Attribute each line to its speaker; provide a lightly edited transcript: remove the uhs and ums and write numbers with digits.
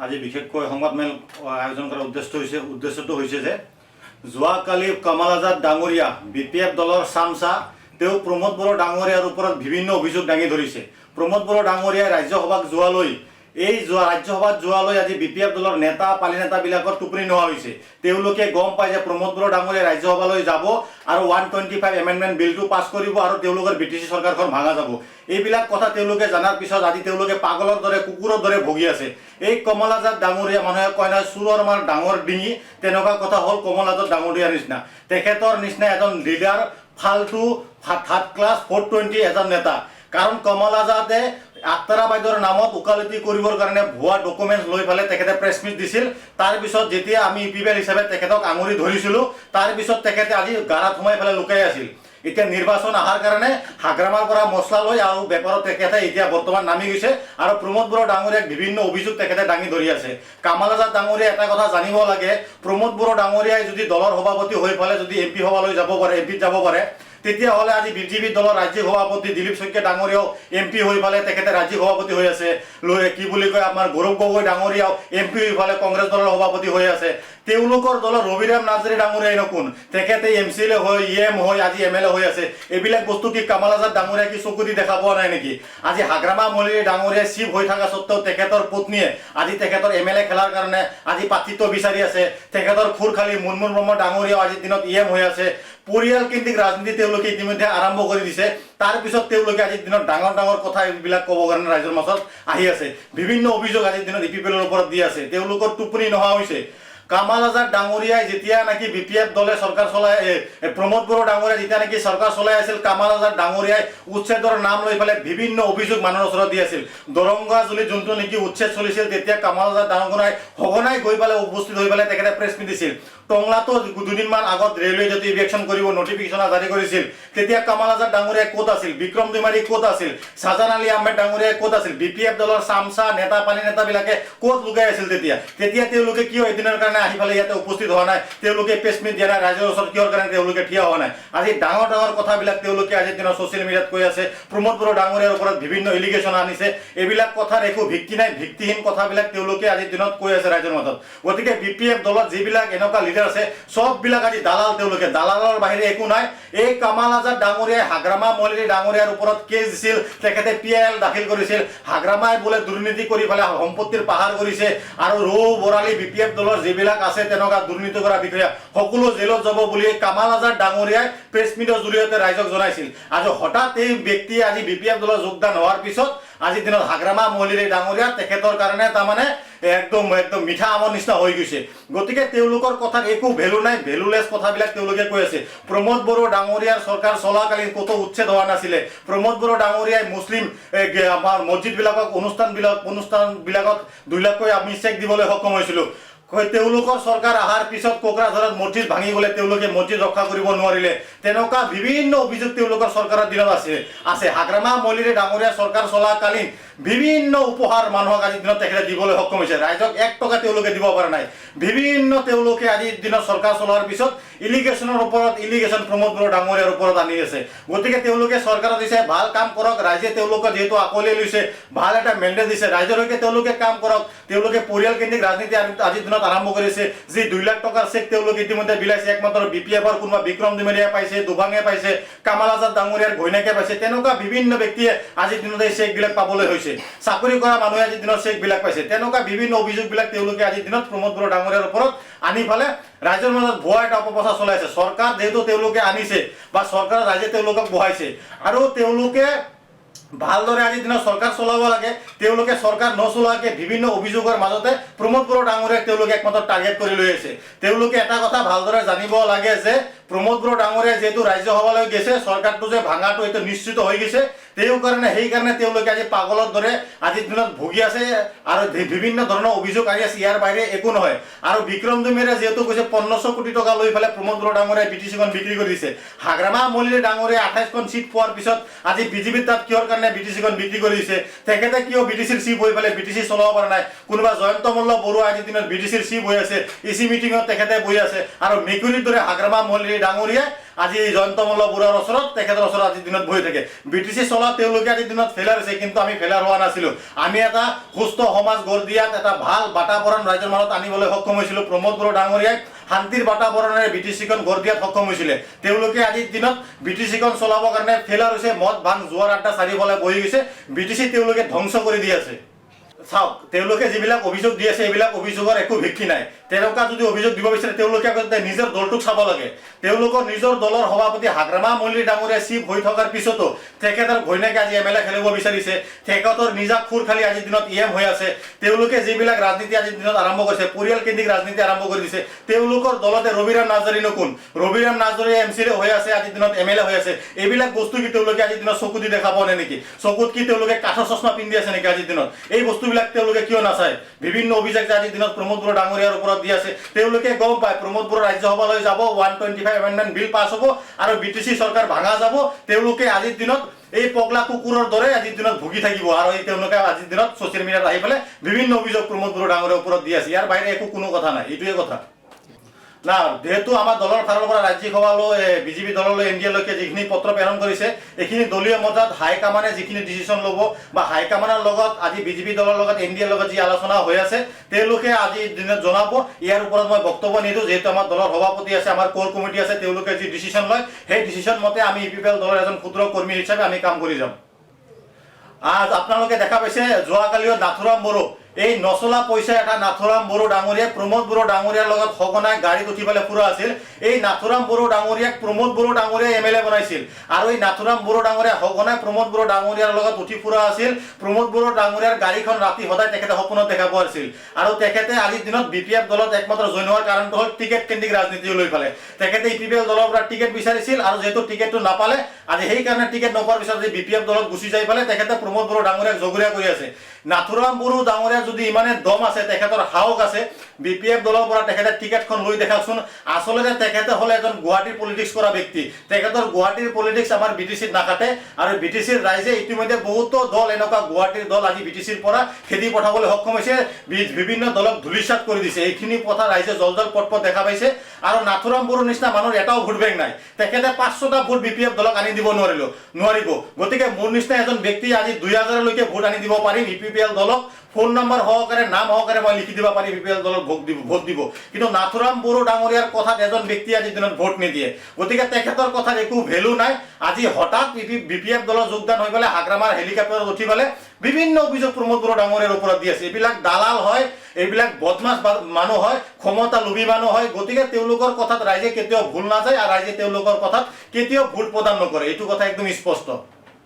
Speaker 1: আজি বিশেষকৈ সংবাদমেল আয়োজন কৰাৰ উদ্দেশ্যটো হৈছে যে যোৱাকালি কামাল আজাদ ডাঙৰীয়া BPF দলৰ চামচা তেওঁ প্ৰমোদ বড়ো ডাঙৰীয়াৰ ওপৰত বিভিন্ন অভিযোগ দাঙি ধৰিছে। প্ৰমোদ বড়ো ডাঙৰীয়াই ৰাজ্যসভাত যোৱালৈ ৰাজ্যসভাত যোৱালৈ আজি BPF দলৰ নেতা পালি নেতাবিলাকৰ টোপনি নোহোৱা হৈছে। তেওঁলোকে গম পায় যে প্ৰমোদ বড়ো ডাঙৰীয়া ৰাজ্যসভালৈ যাব আৰু 125 এমেণ্ডমেণ্ট বিলটো পাছ কৰিব আৰু তেওঁলোকৰ BTC চৰকাৰখন ভাঙা যাব। এইবিলাক কথা তেওঁলোকে জানাৰ পিছত আজি তেওঁলোকে পাগলৰ দৰে কুকুৰৰ দৰে ভুগি আছে। এই কমল আজাদ ডাঙৰীয়া মানুহে কয় নহয় চোৰৰ মাৰ ডাঙৰ ডিঙি, তেনেকুৱা কথা হ'ল কমল আজাদ ডাঙৰীয়াৰ নিচিনা। তেখেতৰ নিচিনা এজন লিডাৰ ফাল্টু থাৰ্ড ক্লাছ 420 এজন নেতা। কাৰণ কমল আজাদে আক্তাৰা বাইদেউৰ নামত ওকালতি কৰিবৰ কাৰণে ভুৱা ডকুমেণ্টছ লৈ পেলাই তেখেতে প্ৰেছ মিট দিছিল। তাৰপিছত যেতিয়া আমি UPPL হিচাপে তেখেতক আঙুলি ধৰিছিলোঁ, তাৰপিছত তেখেতে আজি গাড়াত সোমাই পেলাই লুকাই আছিল। এতিয়া নিৰ্বাচন অহাৰ কাৰণে হাগ্ৰামাৰ পৰা মছলা লৈ আৰু বেপাৰত তেখেতে এতিয়া বৰ্তমান নামি গৈছে আৰু প্ৰমোদ বড়ো ডাঙৰীয়াক বিভিন্ন অভিযোগ তেখেতে দাঙি ধৰি আছে। কামাল আজাদ ডাঙৰীয়াই এটা কথা জানিব লাগে, প্ৰমোদ বড়ো ডাঙৰীয়াই যদি দলৰ সভাপতি হৈ পেলাই যদি MP সভালৈ যাব পাৰে, MPত যাব পাৰে, তেতিয়াহ'লে আজি BJP দলৰ ৰাজ্যিক সভাপতি দিলীপ শইকীয়া ডাঙৰীয়াও MP হৈ পেলাই তেখেতে ৰাজ্যিক সভাপতি হৈ আছে। কি বুলি কয় আমাৰ গৌৰৱ গগৈ ডাঙৰীয়াও MP হৈ পেলাই কংগ্ৰেছ দলৰ সভাপতি হৈ আছে। তেওঁলোকৰ দলৰ ৰবিৰাম নাৰ্জাৰী ডাঙৰীয়াই নকুন, তেখেতে MCLA হৈ EM হৈ আজি MLA হৈ আছে। এইবিলাক বস্তু কি কামাল আজাদ ডাঙৰীয়াই কি চকু দি দেখা পোৱা নাই নেকি? আজি হাগ্ৰামা মলিৰ ডাঙৰীয়াই চিফ হৈ থকা সত্ত্বেও তেখেতৰ পত্নীয়ে আজি তেখেতৰ MLA খেলাৰ কাৰণে আজি পাত্ৰিত্ব বিচাৰি আছে। তেখেতৰ খুৰখালী মুনমুন ব্ৰহ্ম ডাঙৰীয়াও আজিৰ দিনত EM হৈ আছে। পৰিয়ালকেন্দ্ৰিক ৰাজনীতি তেওঁলোকে ইতিমধ্যে আৰম্ভ কৰি দিছে। তাৰপিছত তেওঁলোকে আজিৰ দিনত ডাঙৰ ডাঙৰ কথা এইবিলাক ক'ব কাৰণে ৰাইজৰ মাজত আহি আছে। বিভিন্ন অভিযোগ আজিৰ দিনত UPPLৰ ওপৰত দি আছে। তেওঁলোকৰ টোপনি নোহোৱা হৈছে। কামাল আজাদ ডাঙৰীয়াই যেতিয়া নাকি BPF দলে চৰকাৰ চলাই, প্ৰমোদ বড়ো ডাঙৰীয়াই যেতিয়া নাকি চৰকাৰ চলাই আছিল, কামাল আজাদ ডাঙৰীয়াই উচ্ছেদৰ নাম লৈ পেলাই বিভিন্ন অভিযোগ মানুহৰ ওচৰত দি আছিল। দৰংগাজুলিত যোনটো নেকি উচ্ছেদ চলিছিল, তেতিয়া কামাল আজাদ ডাঙৰীয়াই সঘনাই গৈ পেলাই উপস্থিত হৈ পেলাই তেখেতে প্ৰেছ মিট দিছিল। টংলাতো দুদিনমান আগত ৰেলৱে যদি ইলেকশ্যন কৰিব নটিফিকেশ্যন জাৰি কৰিছিল, তেতিয়া কামাল আজাদ ডাঙৰীয়াই ক'ত আছিল, বিক্ৰম দৈমাৰী ক'ত আছিল, শাহজাহান আলী আহমেদ ডাঙৰীয়াই ক'ত আছিল, BPF দলৰ চামচা নেতা পানী নেতাবিলাকে ক'ত লুকাই আছিল? তেতিয়া তেওঁলোকে কিয় এদিনৰ কাৰণে আহি পেলাই ইয়াতে উপস্থিত হোৱা নাই? তেওঁলোকে প্ৰেছ মিট দিয়া নাই, ৰাইজৰ ওচৰত কিহৰ কাৰণে তেওঁলোকে থিয় হোৱা নাই? আজি ডাঙৰ ডাঙৰ কথাবিলাক তেওঁলোকে আজিৰ দিনত ছ'চিয়েল মিডিয়াত কৈ আছে। প্ৰমোদ বড়ো ডাঙৰীয়াৰ ওপৰত বিভিন্ন এলিগেশ্যন আনিছে। এইবিলাক কথাৰ একো ভিত্তি নাই, ভিত্তিহীন কথাবিলাক তেওঁলোকে আজিৰ দিনত কৈ আছে ৰাইজৰ মাজত। গতিকে BPF দলত যিবিলাক এনেকুৱা লিডাৰ আছে, সববিলাক আজি দালাল। তেওঁলোকে দালালৰ বাহিৰে একো নাই। এই কামাল আজাদ ডাঙৰীয়াই হাগ্ৰামা মলিৰ ডাঙৰীয়াৰ ওপৰত কেছ দিছিল, তেখেতে PIL দাখিল কৰিছিল। হাগ্ৰামাই বোলে দুৰ্নীতি কৰি পেলাই সম্পত্তিৰ পাহাৰ কৰিছে আৰু ৰৌ বৰালি BPF দলৰ যিবিলাক আছে তেনেকুৱা দুৰ্নীতি কৰা বিষয়া সকলো জেলত যাব বুলি কামাল আজাদ ডাঙৰীয়াই প্ৰেছ মিটৰ জৰিয়তে ৰাইজক জনাইছিল। আজি হঠাৎ এই ব্যক্তিয়ে আজি BPF দলৰ যোগদান হোৱাৰ পিছত আজিৰ দিনত হাগ্ৰামা মলিৰ ডাঙৰীয়া তেখেতৰ কাৰণে তাৰমানে একদম মিঠা আমৰ নিচিনা হৈ গৈছে। গতিকে তেওঁলোকৰ কথাত একো ভেলু নাই, ভেলুলেছ কথাবিলাক তেওঁলোকে কৈ আছে। প্ৰমোদ বড়ো ডাঙৰীয়াৰ চৰকাৰ চলাকালীন ক'তো উচ্ছেদ হোৱা নাছিলে। প্ৰমোদ বড়ো ডাঙৰীয়াই মুছলিম আমাৰ মছজিদবিলাকক অনুষ্ঠানবিলাকত 2 লাখকৈ আমি চেক দিবলৈ সক্ষম হৈছিলোঁ। তেওঁলোকৰ চৰকাৰ অহাৰ পিছত কোকৰাঝাৰত মছজিদ ভাঙি গ'লে তেওঁলোকে মছজিদ ৰক্ষা কৰিব নোৱাৰিলে। তেনেকুৱা বিভিন্ন অভিযোগ তেওঁলোকৰ চৰকাৰৰ দিনত আছে। হাগ্ৰামা মলিৰ ডাঙৰীয়া চৰকাৰ চলাকালীন বিভিন্ন উপহাৰ মানুহক আজিৰ দিনত তেখেতে দিবলৈ সক্ষম হৈছে। ৰাইজক 1 টকা তেওঁলোকে দিব পৰা নাই। বিভিন্ন তেওঁলোকে আজিৰ দিনত চৰকাৰ চলোৱাৰ পিছত ইলিগেশ্যনৰ ওপৰত ইলিগেশ্যন প্ৰমোদ বড়ো ডাঙৰীয়াৰ ওপৰত আনি আছে। গতিকে তেওঁলোকে চৰকাৰত দিছে ভাল কাম কৰক। ৰাইজে তেওঁলোকক যিহেতু আকোৱালি লৈছে, ভাল এটা মেণ্ডেট দিছে, ৰাইজৰ হৈকে তেওঁলোকে কাম কৰক। তেওঁলোকে পৰিয়ালকেন্দ্ৰিক ৰাজনীতি আজিৰ দিনত আৰম্ভ কৰিছে। যি 2 লাখ টকাৰ চেক তেওঁলোকে ইতিমধ্যে বিলাইছে। একমাত্ৰ BPFৰ কোনোবা বিক্ৰম দৈমাৰীয়ে পাইছে, দুবাঙে পাইছে, কামাল আজাদ ডাঙৰীয়াৰ ঘৈণীয়েকে পাইছে। তেনেকুৱা বিভিন্ন ব্যক্তিয়ে আজিৰ দিনত এই চেকবিলাক পাবলৈ হৈছে। চাকৰি কৰা মানুহে আজিৰ দিনত চেকবিলাক পাইছে। তেনেকুৱা বিভিন্ন অভিযোগবিলাক তেওঁলোকে আজিৰ দিনত প্ৰমোদ বড়ো ডাঙৰীয়াৰ ওপৰত আনি পেলাই ৰাইজৰ মাজত ভুৱা এটা অপপ্ৰচাৰ চলাইছে। চৰকাৰ যিহেতু তেওঁলোকে আনিছে বা চৰকাৰ ৰাইজে তেওঁলোকক বহাইছে আৰু তেওঁলোকে ভালদৰে আজিৰ দিনত চৰকাৰ চলাব লাগে। তেওঁলোকে চৰকাৰ নচলোৱাকৈ বিভিন্ন অভিযোগৰ মাজতে প্ৰমোদ বড়ো ডাঙৰীয়াক তেওঁলোকে একমাত্ৰ টাৰ্গেট কৰি লৈ আছে। তেওঁলোকে এটা কথা ভালদৰে জানিব লাগে যে প্ৰমোদ বড়ো ডাঙৰীয়া যিহেতু ৰাজ্যসভালৈ গৈছে, চৰকাৰটো যে ভাঙাটো এইটো নিশ্চিত হৈ গৈছে। সেইকাৰণে তেওঁলোকে আজি পাগলৰ দৰে আজিৰ দিনত ভুগি আছে আৰু বিভিন্ন ধৰণৰ অভিযোগ আহি আছে। ইয়াৰ বাহিৰে একো নহয়। আৰু বিক্ৰম দৈমাৰীয়ে যিহেতু কৈছে 500 কোটি টকা লৈ পেলাই প্ৰমোদ বড়ো ডাঙৰীয়াই BTCখন বিক্ৰী কৰি দিছে। হাগ্ৰামা মলিৰ ডাঙৰীয়াই 28খন চিট পোৱাৰ পিছত আজি BJP তাত কিহৰ কাৰণে BTCখন বিক্ৰী কৰি দিছে? তেখেতে কিয় BTCৰ চিফ হৈ পেলাই BTC চলাব পৰা নাই? কোনোবা জয়ন্ত মল্ল বড়ো আজিৰ দিনত BTCৰ চিফ হৈ আছে, EC মিটিঙত তেখেতে বহি আছে আৰু মেকুৰীৰ দৰে হাগ্ৰামা মলিৰ ডাঙৰীয়াই আজি জয়ন্তমল্ল বৰুৱাৰ ওচৰত তেখেতৰ ওচৰত আজিৰ দিনত বহি থাকে। BTC চলা তেওঁলোকে আজিৰ দিনত ফেইলাৰ হৈছে, কিন্তু আমি ফেইলাৰ হোৱা নাছিলোঁ। আমি এটা সুস্থ সমাজ গঢ় দিয়াত এটা ভাল বাতাবৰণ ৰাইজৰ মাজত আনিবলৈ সক্ষম হৈছিলোঁ। প্ৰমোদ বড়ো ডাঙৰীয়াই শান্তিৰ বাতাবৰণেৰে BTCখন গঢ় দিয়াত সক্ষম হৈছিলে। তেওঁলোকে আজিৰ দিনত BTCখন চলাবৰ কাৰণে ফেইলাৰ হৈছে। মদ ভাং জোৱাৰ আড্ডা চাৰিওফালে বহি গৈছে। BTC তেওঁলোকে ধ্বংস কৰি দি আছে। চাওক, তেওঁলোকে যিবিলাক অভিযোগ দি আছে এইবিলাক অভিযোগৰ একো ভিত্তি নাই। তেনেকুৱা যদি অভিযোগ দিব বিচাৰে তেওঁলোকে আগতে নিজৰ দলটোক চাব লাগে। তেওঁলোকৰ নিজৰ দলৰ সভাপতি হাগ্ৰামা মল্লিক ডাঙৰীয়া চিফ হৈ থকাৰ পিছতো তেখেতৰ ঘৈণীয়েকে আজি MLA খেলিব বিচাৰিছে। তেখেতৰ নিজা খুৰ খালি আজিৰ দিনত EM হৈ আছে। তেওঁলোকে যিবিলাক ৰাজনীতি আজিৰ দিনত আৰম্ভ কৰিছে, পৰিয়াল কেন্দ্ৰিক ৰাজনীতি আৰম্ভ কৰি দিছে। তেওঁলোকৰ দলতে ৰবিৰাম নাৰ্জাৰীনো কোন? ৰবিৰাম নাৰ্জাৰী MCA হৈ আছে, আজিৰ দিনত MLA হৈ আছে। এইবিলাক বস্তু কি তেওঁলোকে আজিৰ দিনত চকু দি দেখা পোৱা নাই নেকি? চকুত কি তেওঁলোকে কাঠৰ চশমা পিন্ধি আছে নেকি আজিৰ দিনত? এই বস্তুবিলাক তেওঁলোকে কিয় নাচায়? বিভিন্ন অভিযোগ আজিৰ দিনত প্ৰমোদ বড়ো ডাঙৰীয়াৰ ওপৰত দি আছে। তেওঁলোকে গম পায় প্ৰমোদ বড়ো ৰাজ্যসভালৈ যাব, 125 এমেণ্ডমেণ্ট বিল পাছ হ'ব আৰু BTC চৰকাৰ ভাঙা যাব। তেওঁলোকে আজিৰ দিনত এই পগলা কুকুৰৰ দৰে আজিৰ দিনত ভুগি থাকিব আৰু এই তেওঁলোকে আজিৰ দিনত ছ'চিয়েল মিডিয়াত আহি পেলাই বিভিন্ন অভিযোগ প্ৰমোদ বড়ো ডাঙৰীয়াৰ ওপৰত দি আছে। ইয়াৰ বাহিৰে একো কোনো কথা নাই, এইটোৱে কথা না। যেহেতু আমাৰ দলৰ ফালৰ পৰা ৰাজ্যিক সভালৈ BJP দললৈ NDA-লৈকে যিখিনি পত্ৰ প্ৰেৰণ কৰিছে, এইখিনি দলীয় মতত হাইকমাণ্ডে যিখিনি ডিচিশ্যন ল'ব বা হাইকমাণ্ডৰ লগত আজি BJP দলৰ লগত NDA-ৰ লগত যি আলোচনা হৈ আছে তেওঁলোকে আজিৰ দিনত জনাব। ইয়াৰ ওপৰত মই বক্তব্য নিদিওঁ। যিহেতু আমাৰ দলৰ সভাপতি আছে, আমাৰ কোৰ কমিটি আছে, তেওঁলোকে যি ডিচিশ্যন লয় সেই ডিচিশ্যন মতে আমি UPPL দলৰ এজন ক্ষুদ্ৰ কৰ্মী হিচাপে আমি কাম কৰি যাম। আজ আপোনালোকে দেখা পাইছে যোৱাকালিও নাথুৰাম বড়ো, এই নচলা পইচা এটা নাথুৰাম বড়ো ডাঙৰীয়াই প্ৰমোদ বড়ো ডাঙৰীয়াৰ লগত সঘনাই গাড়ীত উঠি পেলাই ফুৰা আছিল। এই নাথুৰাম বড়ো ডাঙৰীয়াক প্ৰমোদ বড়ো ডাঙৰীয়াই MLA বনাইছিল আৰু এই নাথুৰাম বড়ো ডাঙৰীয়া সঘনাই প্ৰমোদ বড়ো ডাঙৰীয়াৰ লগত উঠি ফুৰা আছিল। প্ৰমোদ বড়ো ডাঙৰীয়াৰ গাড়ীখন ৰাতি সদায় তেখেতে সপোনত দেখা পোৱা আছিল আৰু তেখেতে আজিৰ দিনত BPF দলত একমাত্ৰ জইন হোৱাৰ কাৰণটো হ'ল টিকেট কেন্দ্ৰিক ৰাজনীতি লৈ পেলাই। তেখেতে UPPL দলৰ পৰা টিকেট বিচাৰিছিল আৰু যেহেতু টিকেটটো নাপালে, আজি সেইকাৰণে টিকেট নোপোৱাৰ পিছত আজি BPF দলত গুচি যাই পেলাই তেখেতে প্ৰমোদ বড়ো ডাঙৰীয়াক জগৰীয়া কৰি আছে। নাথুৰাম বড়ো ডাঙৰীয়া যদি ইমানে দম আছে, তেখেতৰ সাহস আছে, BPF দলৰ পৰা তেখেতে টিকেটখন লৈ দেখাওকচোন। আচলতে তেখেতে হ'লে এজন গুৱাহাটীৰ পলিটিক্স কৰা ব্যক্তি। তেখেতৰ গুৱাহাটীৰ পলিটিক্স আমাৰ BTCত নাখাটে আৰু BTCৰ ৰাইজে ইতিমধ্যে বহুতো দল, এনেকুৱা গুৱাহাটীৰ দল আজি BTCৰ পৰা খেদি পঠাবলৈ সক্ষম হৈছে। বিভিন্ন দলক ধূলিসাৎ কৰি দিছে। এইখিনি কথা ৰাইজে জল পট দেখা পাইছে আৰু নাথুৰাম বড়োৰ নিচিনা মানুহৰ এটাও ভোট বেংক নাই। তেখেতে 500টা ভোট BPF দলক আনি দিব নোৱাৰিব। গতিকে মোৰ নিচিনা এজন ব্যক্তি আজি 2000লৈকে ভোট আনি দিব পাৰিম UPPL দলক। ফোন নম্বৰ সহকাৰে, নাম সহকাৰে মই লিখি দিব পাৰিম UPPL দলক ভোট দিব। কিন্তু নাথুৰাম বড়ো ডাঙৰীয়াৰ কথাত এজন ব্যক্তি আজিৰ দিনত ভোট নিদিয়ে। গতিকে তেখেতৰ কথাত একো ভেলু নাই। আজি হঠাৎ BPF দলত যোগদান হৈ পেলাই হাগ্ৰামাৰ হেলিকপ্টাৰত উঠি পেলাই বিভিন্ন অভিযোগ প্ৰমোদ বড়ো ডাঙৰীয়াৰ ওপৰত দি আছে। এইবিলাক দালাল হয়, এইবিলাক বদমাছ মানুহ হয়, ক্ষমতা লোভী মানুহ হয়। গতিকে তেওঁলোকৰ কথাত ৰাইজে কেতিয়াও ভুল নাযায় আৰু ৰাইজে তেওঁলোকৰ কথাত কেতিয়াও ভোট প্ৰদান নকৰে। এইটো কথা একদম স্পষ্ট।